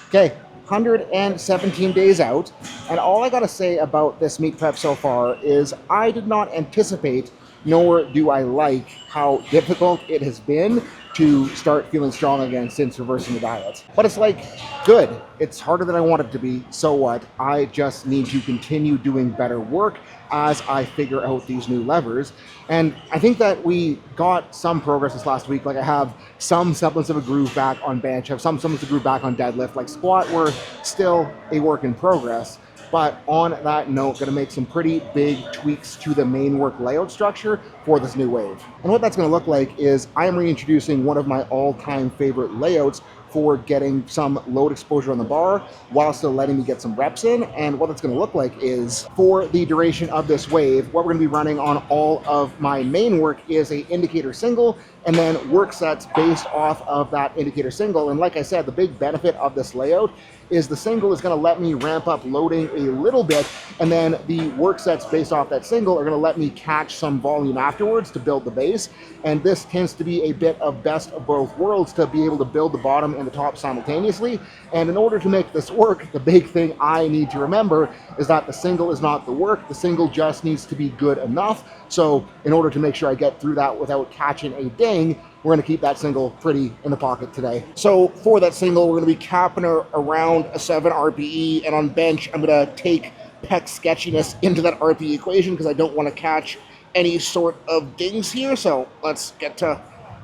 Okay, 117 days out, and all I gotta say about this meet prep so far is I did not anticipate, nor do I like how difficult it has been to start feeling strong again since reversing the diet. But it's like, good. It's harder than I want it to be. So what? I just need to continue doing better work as I figure out these new levers. And I think that we got some progress this last week. Like I have some semblance of a groove back on bench, have some semblance of a groove back on deadlift. Like squat, we're still a work in progress. But on that note, gonna make some pretty big tweaks to the main work layout structure for this new wave. And what that's gonna look like is I am reintroducing one of my all-time favorite layouts for getting some load exposure on the bar while still letting me get some reps in. And what that's gonna look like is, for the duration of this wave, what we're gonna be running on all of my main work is a indicator single and then work sets based off of that indicator single. And like I said, the big benefit of this layout is the single is gonna let me ramp up loading a little bit, and then the work sets based off that single are gonna let me catch some volume afterwards to build the base. And this tends to be a bit of best of both worlds, to be able to build the bottom and the top simultaneously. And in order to make this work, the big thing I need to remember is that the single is not the work, the single just needs to be good enough. So in order to make sure I get through that without catching a ding, we're gonna keep that single pretty in the pocket today. So for that single, we're gonna be capping her around a 7 RPE, and on bench, I'm gonna take pec sketchiness into that RPE equation because I don't wanna catch any sort of dings here. So let's get to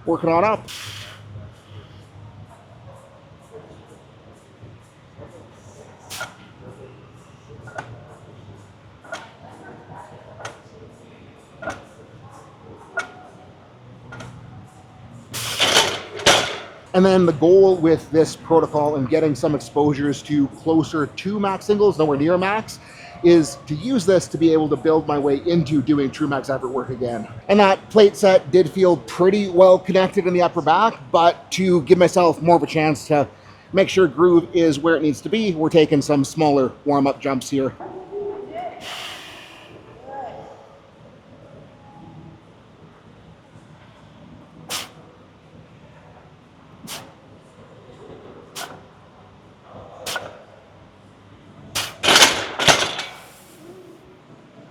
working on up. And then the goal with this protocol and getting some exposures to closer to max singles, nowhere near max, is to use this to be able to build my way into doing true max effort work again. And that plate set did feel pretty well connected in the upper back, but to give myself more of a chance to make sure groove is where it needs to be, we're taking some smaller warm-up jumps here.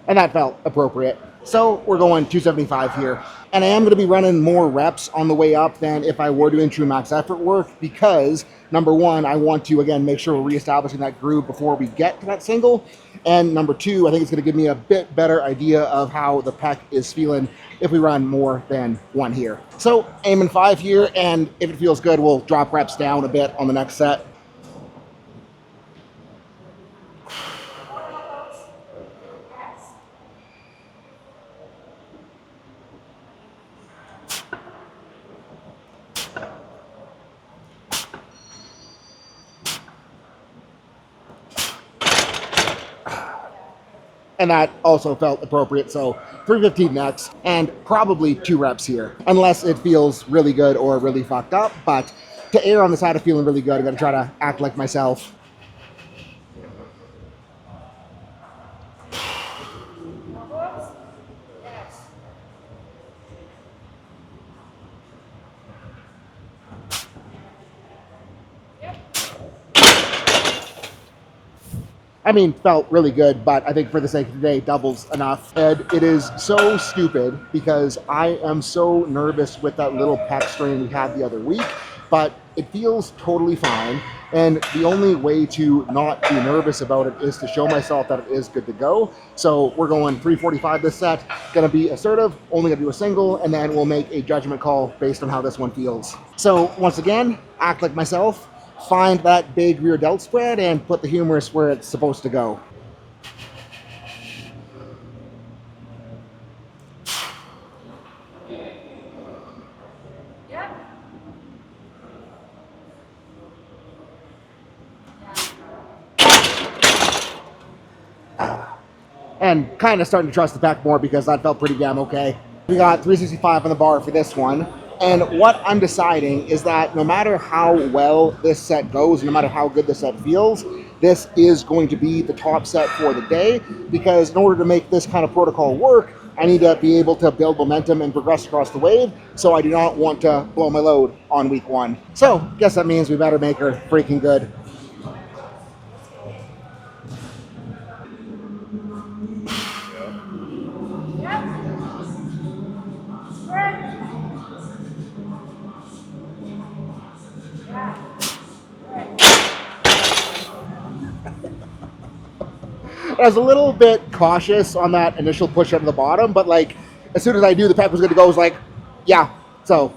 And that felt appropriate. So we're going 275 here. And I am gonna be running more reps on the way up than if I were doing true max effort work, because number one, I want to, again, make sure we're reestablishing that groove before we get to that single. And number two, I think it's gonna give me a bit better idea of how the pec is feeling if we run more than one here. So aiming 5 here, and if it feels good, we'll drop reps down a bit on the next set. And that also felt appropriate. So 315 next, and probably 2 reps here, unless it feels really good or really fucked up. But to err on the side of feeling really good, I'm gonna try to act like myself. I mean, felt really good, but I think for the sake of today, double's enough. And it is so stupid because I am so nervous with that little pec strain we had the other week, but it feels totally fine. And the only way to not be nervous about it is to show myself that it is good to go. So we're going 345 this set, gonna be assertive, only gonna do a single, and then we'll make a judgment call based on how this one feels. So once again, act like myself, find that big rear delt spread, and put the humerus where it's supposed to go. And kind of starting to trust the pec more because that felt pretty damn okay. We got 365 on the bar for this one. And what I'm deciding is that no matter how well this set goes, no matter how good the set feels, this is going to be the top set for the day, because in order to make this kind of protocol work, I need to be able to build momentum and progress across the wave, so I do not want to blow my load on week 1. So, guess that means we better make her freaking good. I was a little bit cautious on that initial push out of the bottom, but like as soon as I knew the pec was going to go, I was like, yeah. So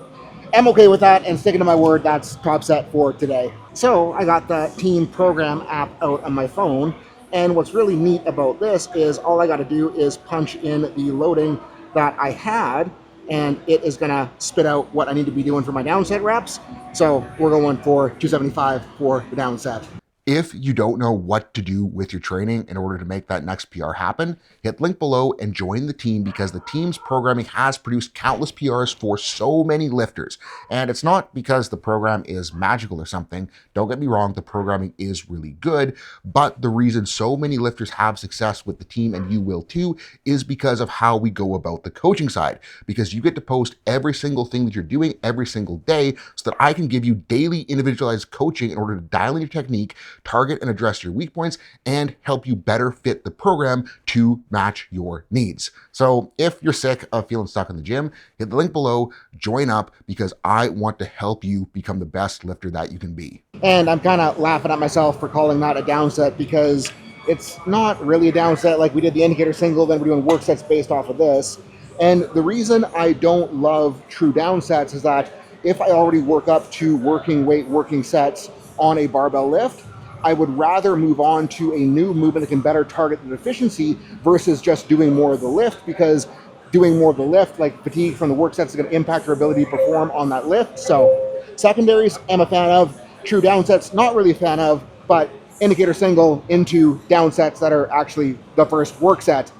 I'm okay with that and sticking to my word. That's top set for today. So I got the team program app out on my phone, and what's really neat about this is all I got to do is punch in the loading that I had, and it is gonna spit out what I need to be doing for my down set reps. So we're going for 275 for the down set. If you don't know what to do with your training in order to make that next PR happen, hit link below and join the team, because the team's programming has produced countless PRs for so many lifters. And it's not because the program is magical or something. Don't get me wrong, the programming is really good, but the reason so many lifters have success with the team, and you will too, is because of how we go about the coaching side. Because you get to post every single thing that you're doing every single day, so that I can give you daily individualized coaching in order to dial in your technique, target and address your weak points, and help you better fit the program to match your needs. So if you're sick of feeling stuck in the gym, hit the link below, join up, because I want to help you become the best lifter that you can be. And I'm kind of laughing at myself for calling that a down set, because it's not really a down set. Like we did the indicator single, then we're doing work sets based off of this. And the reason I don't love true down sets is that if I already work up to working weight, working sets on a barbell lift, I would rather move on to a new movement that can better target the deficiency versus just doing more of the lift, because doing more of the lift, like fatigue from the work sets, is going to impact your ability to perform on that lift. So secondaries, I'm a fan of. True down sets, not really a fan of, but indicator single into down sets that are actually the first work set,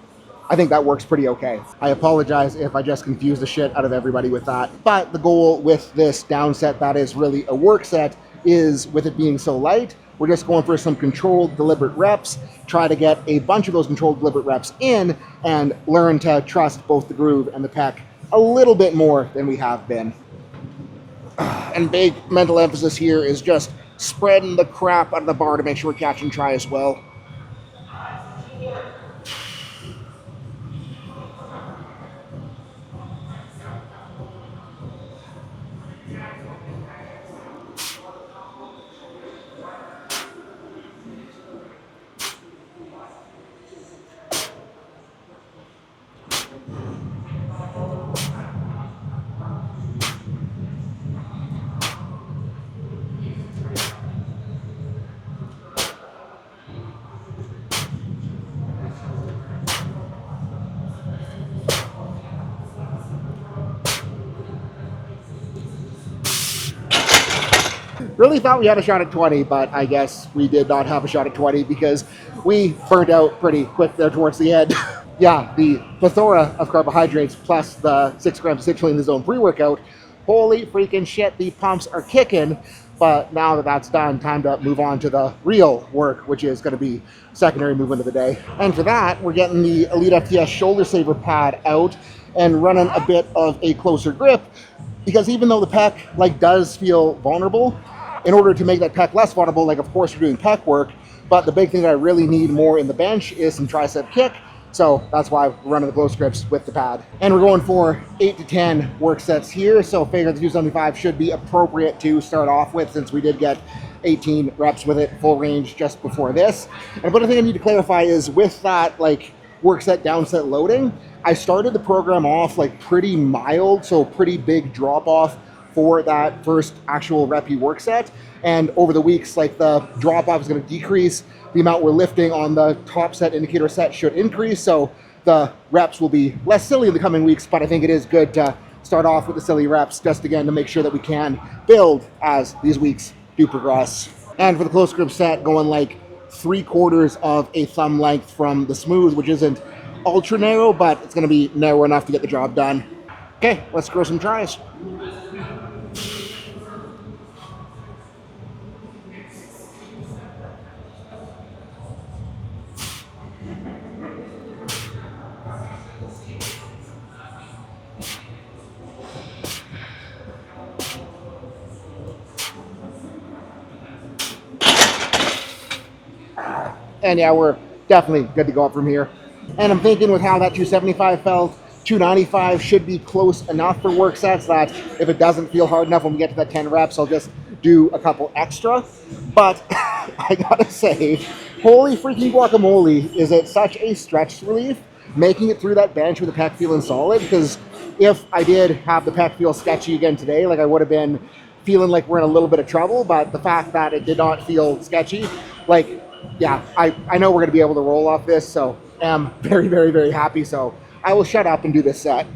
I think that works pretty okay. I apologize if I just confused the shit out of everybody with that. But the goal with this down set that is really a work set is, with it being so light, we're just going for some controlled, deliberate reps, try to get a bunch of those controlled, deliberate reps in, and learn to trust both the groove and the pec a little bit more than we have been. And big mental emphasis here is just spreading the crap out of the bar to make sure we're catching try as well. Really thought we had a shot at 20, but I guess we did not have a shot at 20 because we burnt out pretty quick there towards the end. Yeah, the plethora of carbohydrates plus the 6 grams of citrulline in the zone pre-workout, holy freaking shit, the pumps are kicking. But now that that's done, time to move on to the real work, which is going to be secondary movement of the day. And for that, we're getting the ELITEFTS shoulder saver pad out and running a bit of a closer grip, because even though the pec does feel vulnerable, in order to make that pec less vulnerable, of course we're doing pec work, but the big thing that I really need more in the bench is some tricep kick. So that's why we're running the close grips with the pad. And we're going for 8 to 10 work sets here. So figure the 275 should be appropriate to start off with, since we did get 18 reps with it full range just before this. And one thing I need to clarify is with that work set, down set loading, I started the program off pretty mild, so pretty big drop off for that first actual reppy work set. And over the weeks, the drop off is going to decrease. The amount we're lifting on the top set indicator set should increase. So the reps will be less silly in the coming weeks, but I think it is good to start off with the silly reps, just again to make sure that we can build as these weeks do progress. And for the close grip set, going 3/4 of a thumb length from the smooth, which isn't ultra narrow, but it's going to be narrow enough to get the job done. Okay, let's grow some tries. And yeah, we're definitely good to go up from here. And I'm thinking with how that 275 felt, 295 should be close enough for work sets that if it doesn't feel hard enough when we get to that 10 reps, I'll just do a couple extra. But I gotta say, Holy freaking guacamole, is it such a stretch relief making it through that bench with the pec feeling solid, because if I did have the pec feel sketchy again today, like I would have been feeling like we're in a little bit of trouble, but the fact that it did not feel sketchy, like, yeah, I know we're going to be able to roll off this, so I'm very, very, very happy. So I will shut up and do this set.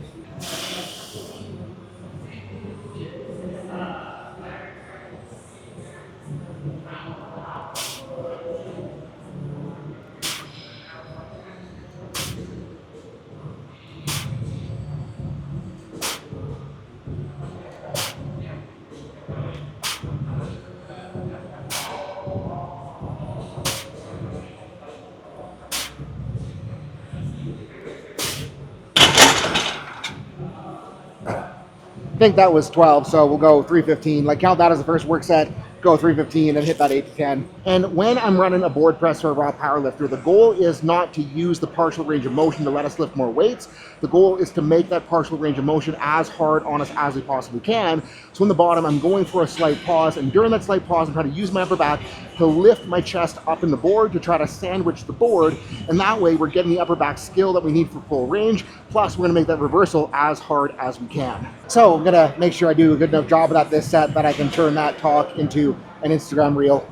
I think that was 12, so we'll go 315. Like, count that as the first work set, go 315 and hit that 8 to 10. And when I'm running a board press or a raw power lifter, the goal is not to use the partial range of motion to let us lift more weights. The goal is to make that partial range of motion as hard on us as we possibly can. So in the bottom, I'm going for a slight pause, and during that slight pause, I'm trying to use my upper back to lift my chest up in the board to try to sandwich the board, and that way we're getting the upper back skill that we need for full range, plus we're gonna make that reversal as hard as we can. So I'm gonna make sure I do a good enough job of that this set that I can turn that talk into an Instagram reel.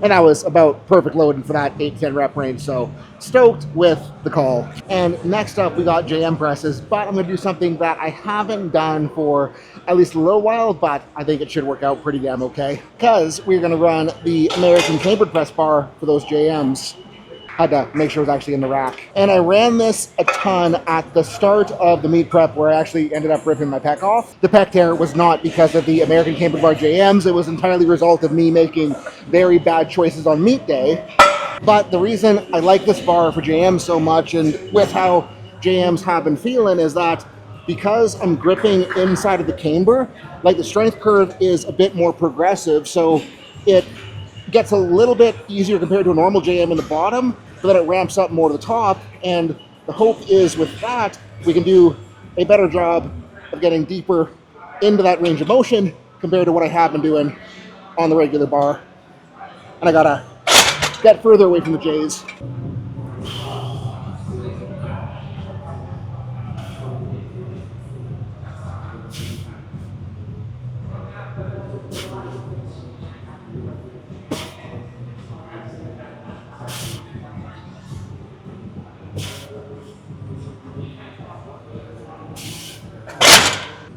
And that was about perfect loading for that 8 to 10 rep range, so stoked with the call. And next up, we got JM presses, but I'm gonna do something that I haven't done for at least a little while, but I think it should work out pretty damn okay, because we're gonna run the American cambered press bar for those JMs. Had to make sure it was actually in the rack. And I ran this a ton at the start of the meet prep, where I actually ended up ripping my pec off. The pec tear was not because of the American cambered bar JMs. It was entirely a result of me making very bad choices on meet day. But the reason I like this bar for JMs so much, and with how JMs have been feeling, is that because I'm gripping inside of the camber, like the strength curve is a bit more progressive, so it gets a little bit easier compared to a normal JM in the bottom, but then it ramps up more to the top, and the hope is with that, we can do a better job of getting deeper into that range of motion compared to what I have been doing on the regular bar. And I gotta get further away from the J's.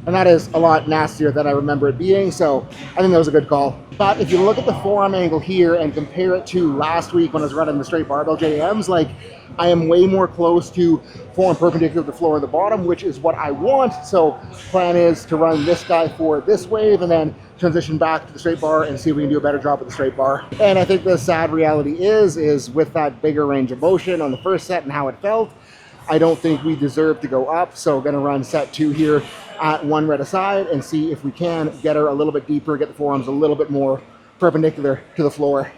And that is a lot nastier than I remember it being, so I think that was a good call. But if you look at the forearm angle here and compare it to last week when I was running the straight barbell JMs, like, I am way more close to forearm perpendicular to the floor in the bottom, which is what I want. So plan is to run this guy for this wave and then transition back to the straight bar and see if we can do a better job with the straight bar. And I think the sad reality is with that bigger range of motion on the first set and how it felt, I don't think we deserve to go up. So we're gonna run set 2 here at 1 rep aside and see if we can get her a little bit deeper, get the forearms a little bit more perpendicular to the floor.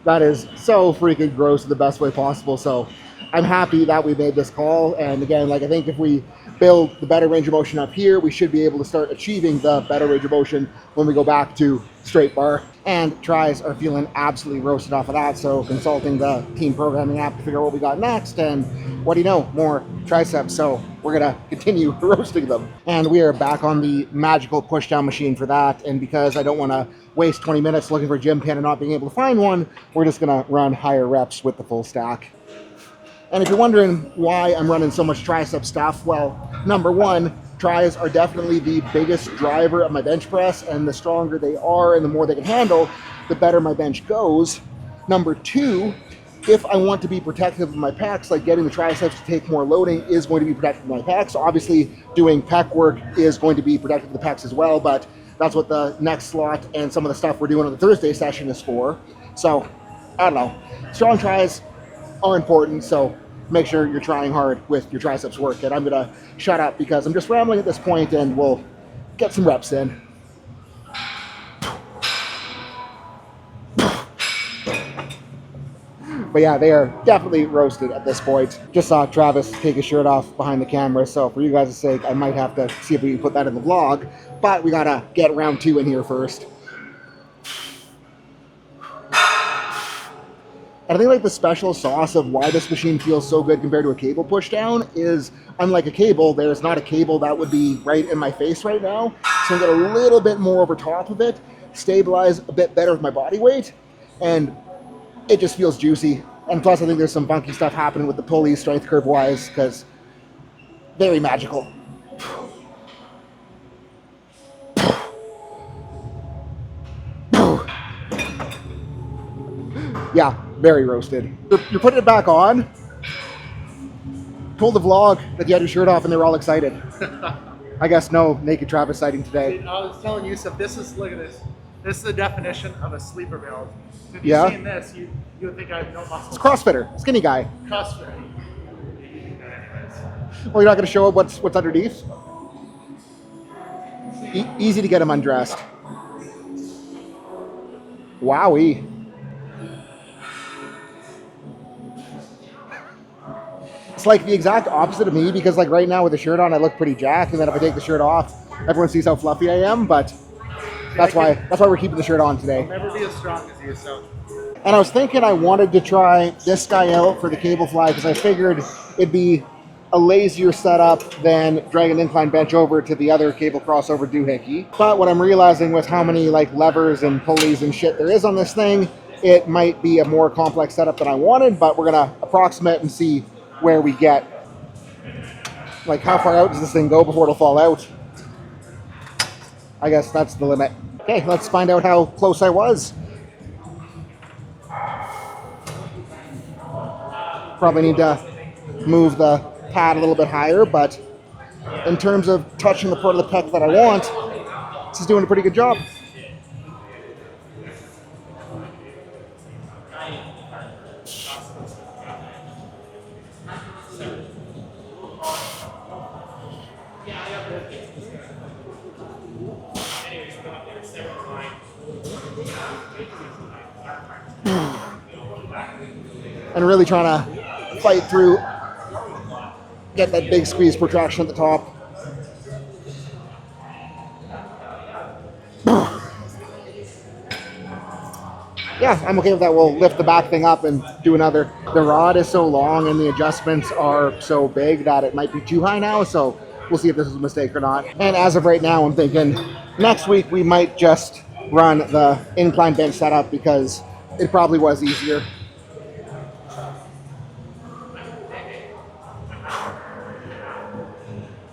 That is so freaking gross in the best way possible. So I'm happy that we made this call. And again, like, I think if we build the better range of motion up here, we should be able to start achieving the better range of motion when we go back to straight bar. And tries are feeling absolutely roasted off of that. So consulting the team programming app to figure out what we got next. And what do you know? More triceps. So we're gonna continue roasting them. And we are back on the magical push down machine for that. And because I don't wanna waste 20 minutes looking for a gym pin and not being able to find one, we're just gonna run higher reps with the full stack. And if you're wondering why I'm running so much tricep stuff, well, number one, tries are definitely the biggest driver of my bench press, and the stronger they are and the more they can handle, the better my bench goes. Number two, if I want to be protective of my pecs, like getting the triceps to take more loading is going to be protective of my pecs. So obviously doing pec work is going to be protective of the pecs as well, but that's what the next slot and some of the stuff we're doing on the Thursday session is for. So, I don't know. Strong tries are important, so make sure you're trying hard with your triceps work. And I'm going to shut up because I'm just rambling at this point, and we'll get some reps in. But yeah, they are definitely roasted at this point. Just saw Travis take his shirt off behind the camera, so for you guys' sake, I might have to see if we can put that in the vlog. But we gotta get round 2 in here first. And I think like the special sauce of why this machine feels so good compared to a cable pushdown is, unlike a cable, there's not a cable that would be right in my face right now. So I'm gonna get a little bit more over top of it, stabilize a bit better with my body weight, and it just feels juicy. And plus I think there's some funky stuff happening with the pulley strength curve wise, because very magical. Yeah, very roasted. You're putting it back on. Told the vlog that you had your shirt off and they were all excited. I guess no naked Travis sighting today. I was telling you, Seth, look at this. This is the definition of a sleeper build. So if Yeah. you've seen this, you would think I have no muscle. It's a CrossFitter, skinny guy. CrossFit. Well, you're not going to show up what's underneath? Easy to get him undressed. Wowee. It's like the exact opposite of me, because like right now with the shirt on, I look pretty jacked, and then if I take the shirt off, everyone sees how fluffy I am, but that's why we're keeping the shirt on today. I'll never be as strong as you, so. And I was thinking I wanted to try this guy out for the cable fly, because I figured it'd be a lazier setup than drag an incline bench over to the other cable crossover doohickey. But what I'm realizing with how many like levers and pulleys and shit there is on this thing, it might be a more complex setup than I wanted, but we're gonna approximate and see where we get. Like, how far out does this thing go before it'll fall out? I guess that's the limit. Okay, let's find out how close I was. Probably need to move the pad a little bit higher, but in terms of touching the part of the pec that I want, this is doing a pretty good job. And really trying to fight through, get that big squeeze protraction at the top. Yeah, I'm okay with that. We'll lift the back thing up and do another. The rod is so long and the adjustments are so big that it might be too high now, so we'll see if this is a mistake or not. And as of right now, I'm thinking next week we might just run the incline bench setup because it probably was easier.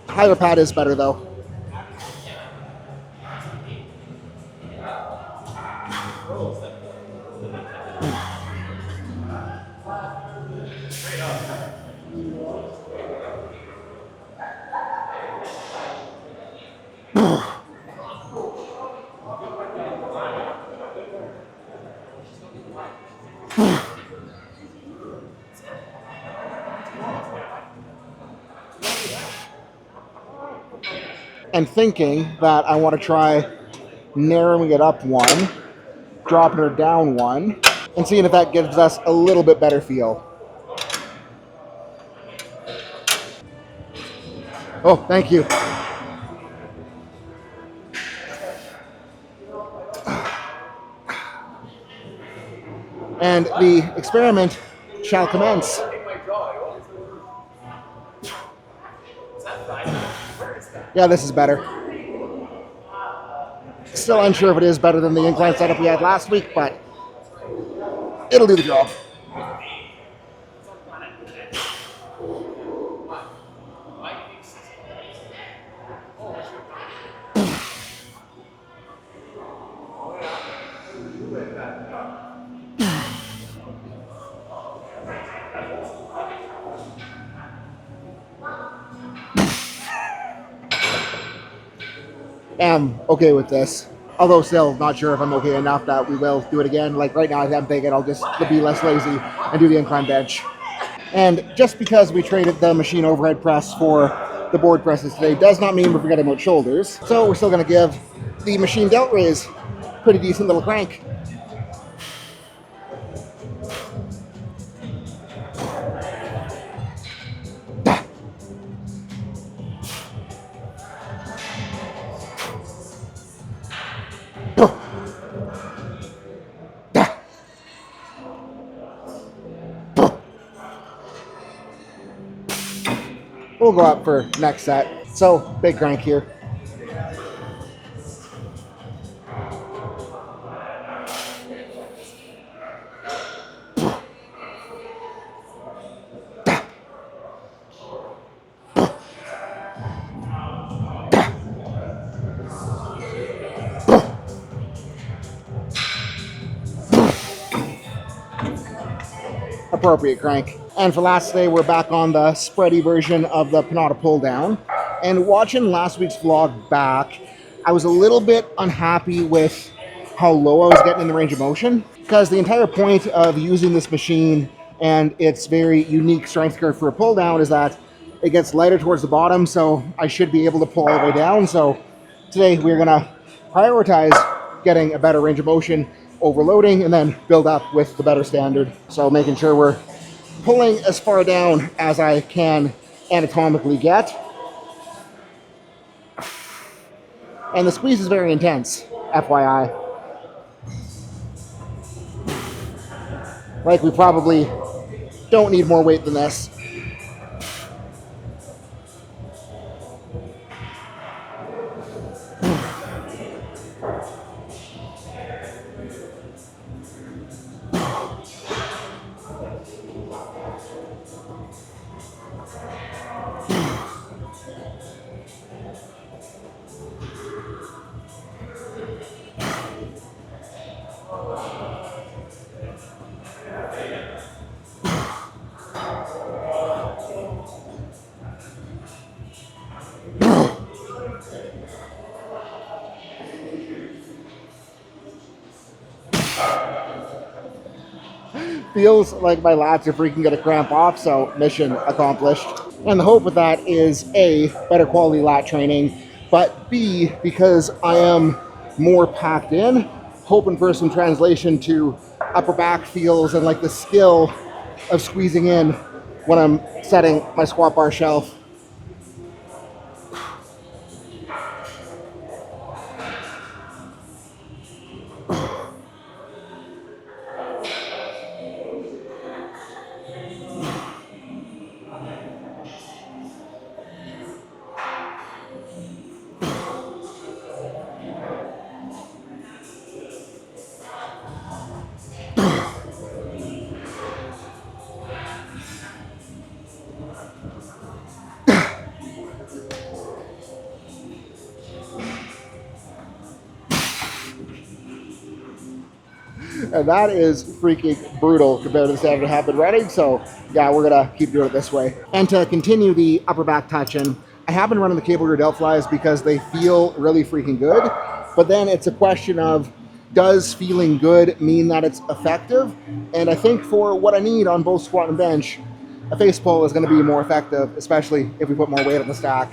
Higher pad is better though. And thinking that I want to try narrowing it up one, dropping her down one, and seeing if that gives us a little bit better feel. Oh, thank you. And the experiment shall commence. Yeah, this is better. Still unsure if it is better than the incline setup we had last week, but it'll do the job. am okay with this. Although still not sure if I'm okay enough that we will do it again. Like right now, I'm thinking I'll just be less lazy and do the incline bench. And just because we traded the machine overhead press for the board presses today does not mean we're forgetting about shoulders. So we're still going to give the machine delt raise pretty decent little crank. We'll go up for next set. So big crank here. Appropriate crank. And for last day, we're back on the spready version of the Panada pull down. And watching last week's vlog back, I was a little bit unhappy with how low I was getting in the range of motion, because the entire point of using this machine and its very unique strength curve for a pull down is that it gets lighter towards the bottom, so I should be able to pull all the way down. So today we're gonna prioritize getting a better range of motion, overloading, and then build up with the better standard. So making sure we're pulling as far down as I can anatomically get. And the squeeze is very intense, FYI. Like we probably don't need more weight than this. Feels like my lats are freaking gonna cramp off, so mission accomplished. And the hope with that is A, better quality lat training, but B, because I am more packed in, hoping for some translation to upper back feels and like the skill of squeezing in when I'm setting my squat bar shelf. And that is freaking brutal compared to the standard I have been running. So yeah, we're gonna keep doing it this way. And to continue the upper back touching, I have been running the cable rear delt flies because they feel really freaking good. But then it's a question of, does feeling good mean that it's effective? And I think for what I need on both squat and bench, a face pull is gonna be more effective, especially if we put more weight on the stack.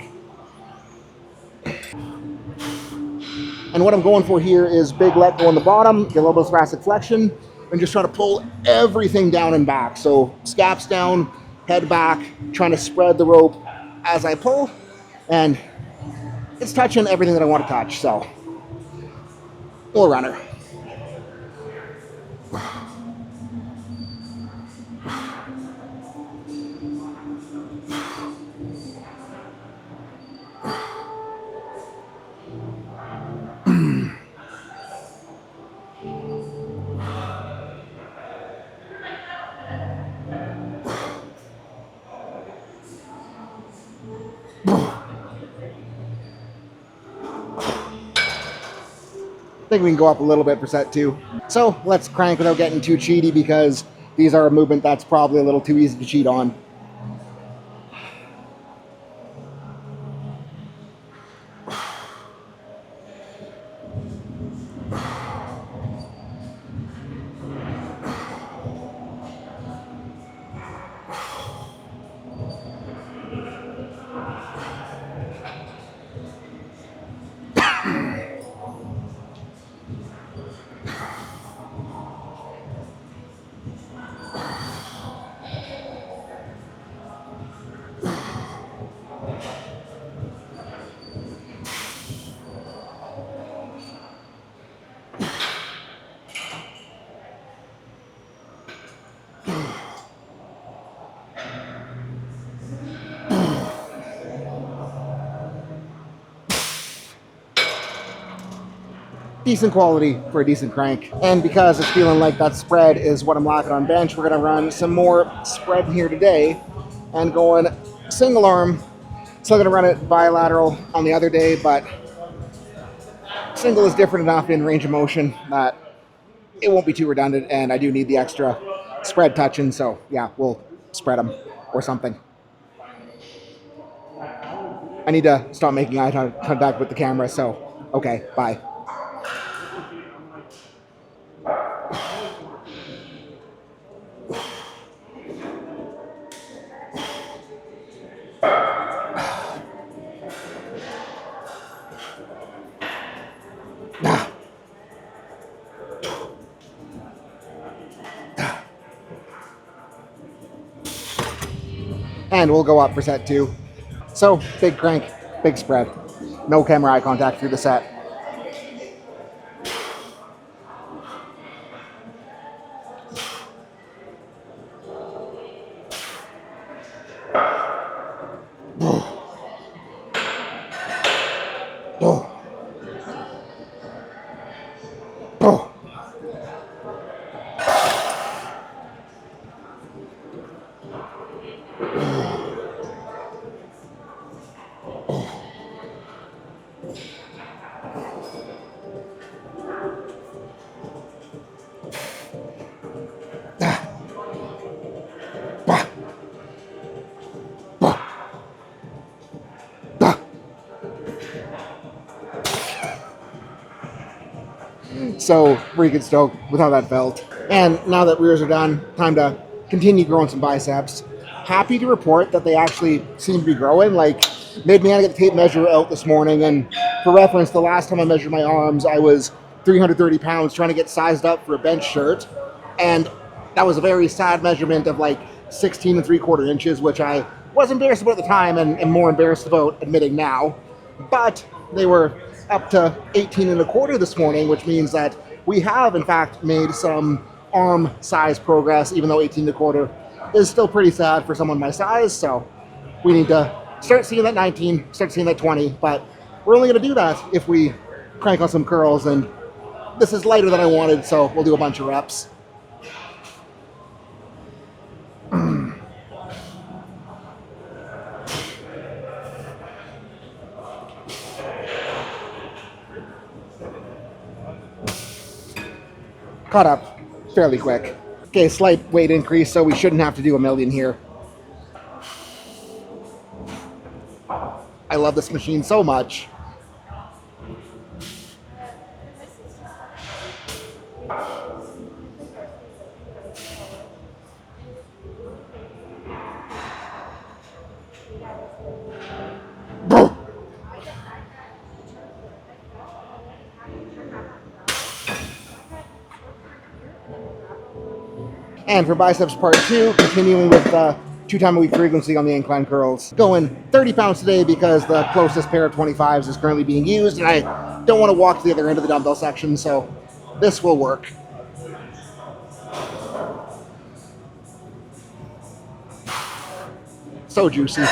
And what I'm going for here is big let go on the bottom, get a little bit of thoracic flexion, and just try to pull everything down and back. So scaps down, head back, trying to spread the rope as I pull, and it's touching everything that I want to touch, so we'll run her. I think we can go up a little bit for set 2. So let's crank without getting too cheaty, because these are a movement that's probably a little too easy to cheat on. decent quality for a decent crank. And because it's feeling like that spread is what I'm lacking on bench, we're gonna run some more spread here today and going single arm. Still gonna run it bilateral on the other day, but single is different enough in range of motion that it won't be too redundant, and I do need the extra spread touching, so yeah, we'll spread them or something. I need to stop making eye contact with the camera, so okay, bye. And we'll go up for set 2. So, big crank, big spread. No camera eye contact through the set. So freaking stoked with how that felt. And now that rears are done, time to continue growing some biceps. Happy to report that they actually seem to be growing. Like, made me get the tape measure out this morning, and for reference, the last time I measured my arms, I was 330 pounds trying to get sized up for a bench shirt, and that was a very sad measurement of like 16 3/4 inches, which I was embarrassed about at the time and am more embarrassed about admitting now. But they were up to 18 1/4 this morning, which means that we have in fact made some arm size progress, even though 18 1/4 is still pretty sad for someone my size. So we need to start seeing that 19, start seeing that 20, but we're only going to do that if we crank on some curls, and this is lighter than I wanted, so we'll do a bunch of reps. Caught up fairly quick. Okay, slight weight increase, so we shouldn't have to do a million here. I love this machine so much. And for biceps part 2, continuing with 2 times a week frequency on the incline curls. Going 30 pounds today because the closest pair of 25s is currently being used, and I don't want to walk to the other end of the dumbbell section, so this will work. So juicy.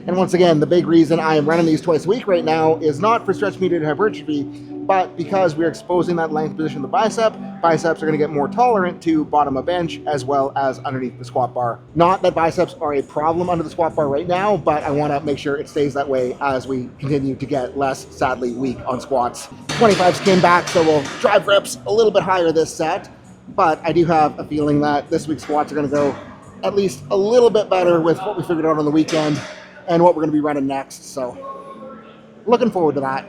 And once again, the big reason I am running these twice a week right now is not for stretch-mediated hypertrophy, but because we're exposing that length position of the bicep. Biceps are going to get more tolerant to bottom of bench as well as underneath the squat bar. Not that biceps are a problem under the squat bar right now, but I want to make sure it stays that way as we continue to get less, sadly, weak on squats. 25s came back, so we'll drive reps a little bit higher this set, but I do have a feeling that this week's squats are going to go at least a little bit better with what we figured out on the weekend and what we're going to be running next, so looking forward to that.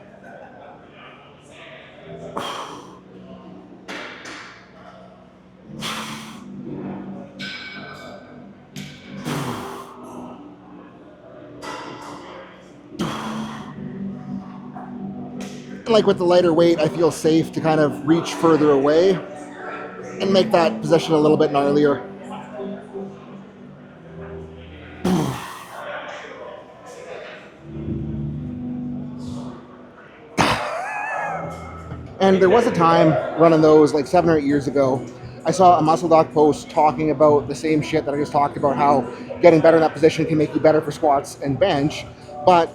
Like with the lighter weight, I feel safe to kind of reach further away and make that position a little bit gnarlier. And there was a time running those like 7 or 8 years ago, I saw a muscle doc post talking about the same shit that I just talked about, how getting better in that position can make you better for squats and bench. But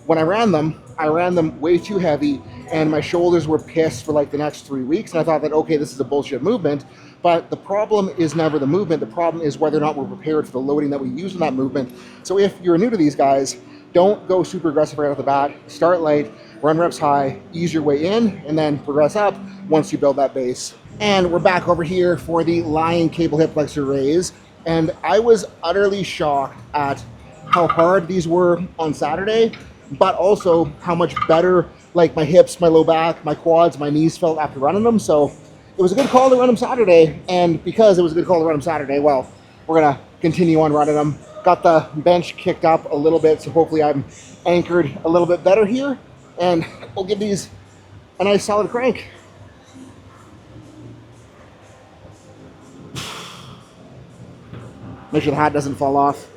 when I ran them way too heavy, and my shoulders were pissed for like the next 3 weeks. And I thought that, okay, this is a bullshit movement. But the problem is never the movement. The problem is whether or not we're prepared for the loading that we use in that movement. So if you're new to these guys, don't go super aggressive right off the bat. Start light, run reps high, ease your way in, and then progress up once you build that base. And we're back over here for the lying cable hip flexor raise. And I was utterly shocked at how hard these were on Saturday, but also how much better like my hips, my low back, my quads, my knees felt after running them. So it was a good call to run them Saturday. And because it was a good call to run them Saturday, well, we're gonna continue on running them. Got the bench kicked up a little bit, so hopefully I'm anchored a little bit better here. And we'll give these a nice solid crank. Make sure the hat doesn't fall off.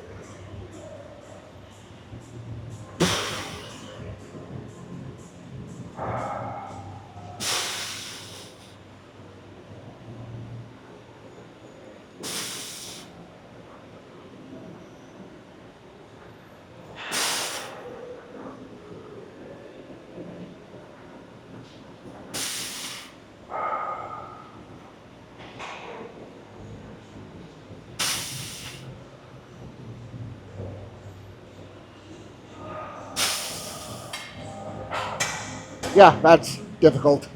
Yeah, that's difficult.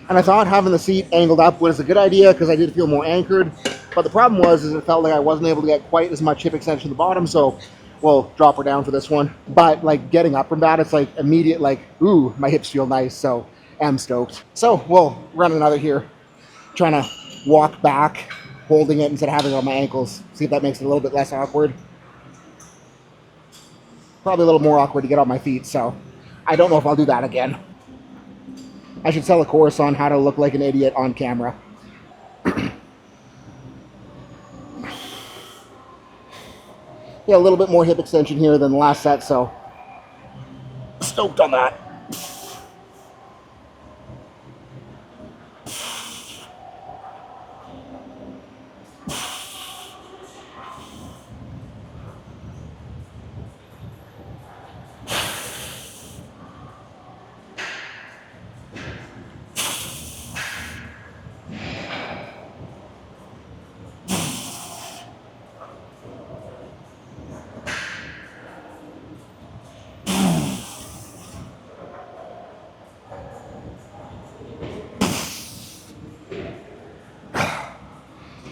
And I thought having the seat angled up was a good idea because I did feel more anchored. But the problem was is it felt like I wasn't able to get quite as much hip extension to the bottom, so we'll drop her down for this one. But like getting up from that, it's like immediate like, ooh, my hips feel nice, so I'm stoked. So we'll run another here. Trying to walk back, holding it instead of having it on my ankles. See if that makes it a little bit less awkward. Probably a little more awkward to get on my feet, so I don't know if I'll do that again. I should sell a course on how to look like an idiot on camera. Yeah, a little bit more hip extension here than the last set, so stoked on that.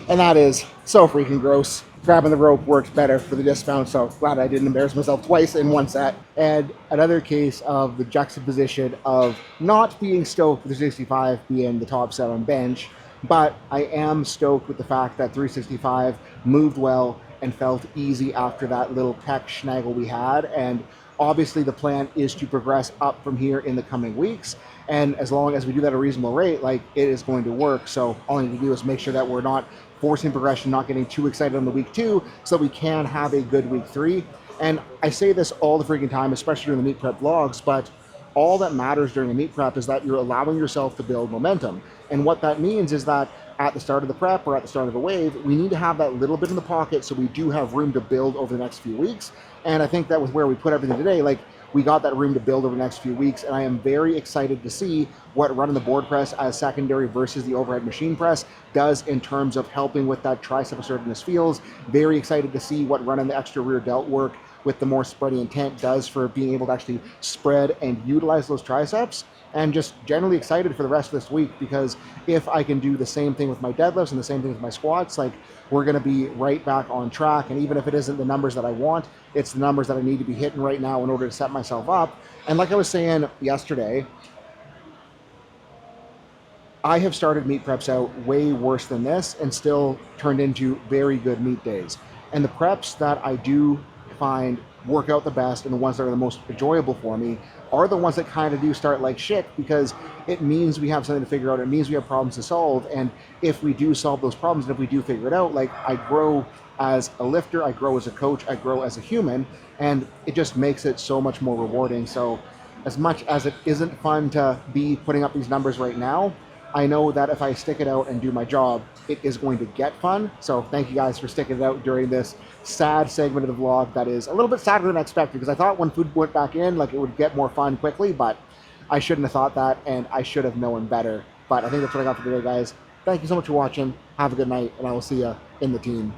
And that is so freaking gross. Grabbing the rope worked better for the dismount, so glad I didn't embarrass myself twice in one set. And another case of the juxtaposition of not being stoked with the 65 being the top set on bench, but I am stoked with the fact that 365 moved well and felt easy after that little tech snaggle we had. And obviously the plan is to progress up from here in the coming weeks. And as long as we do that at a reasonable rate, like it is going to work. So all I need to do is make sure that we're not forcing progression, not getting too excited on the week 2, so that we can have a good week 3. And I say this all the freaking time, especially during the meet prep vlogs, but all that matters during a meet prep is that you're allowing yourself to build momentum. And what that means is that at the start of the prep or at the start of the wave, we need to have that little bit in the pocket so we do have room to build over the next few weeks. And I think that was where we put everything today. Like, we got that room to build over the next few weeks, and I am very excited to see what running the board press as secondary versus the overhead machine press does in terms of helping with that tricep assertiveness feels. Very excited to see what running the extra rear delt work with the more spreading intent does for being able to actually spread and utilize those triceps. And just generally excited for the rest of this week, because if I can do the same thing with my deadlifts and the same thing with my squats, like, we're going to be right back on track. And even if it isn't the numbers that I want, it's the numbers that I need to be hitting right now in order to set myself up. And like I was saying yesterday, I have started meet preps out way worse than this and still turned into very good meet days. And the preps that I do find work out the best and the ones that are the most enjoyable for me are the ones that kind of do start like shit, because it means we have something to figure out. It means we have problems to solve. And if we do solve those problems and if we do figure it out, like, I grow as a lifter, I grow as a coach, I grow as a human, and it just makes it so much more rewarding. So as much as it isn't fun to be putting up these numbers right now, I know that if I stick it out and do my job, it is going to get fun. So thank you guys for sticking it out during this sad segment of the vlog that is a little bit sadder than I expected, because I thought when food went back in, like, it would get more fun quickly, but I shouldn't have thought that, and I should have known better. But I think that's what I got for today, guys. Thank you so much for watching. Have a good night, and I will see you in the team.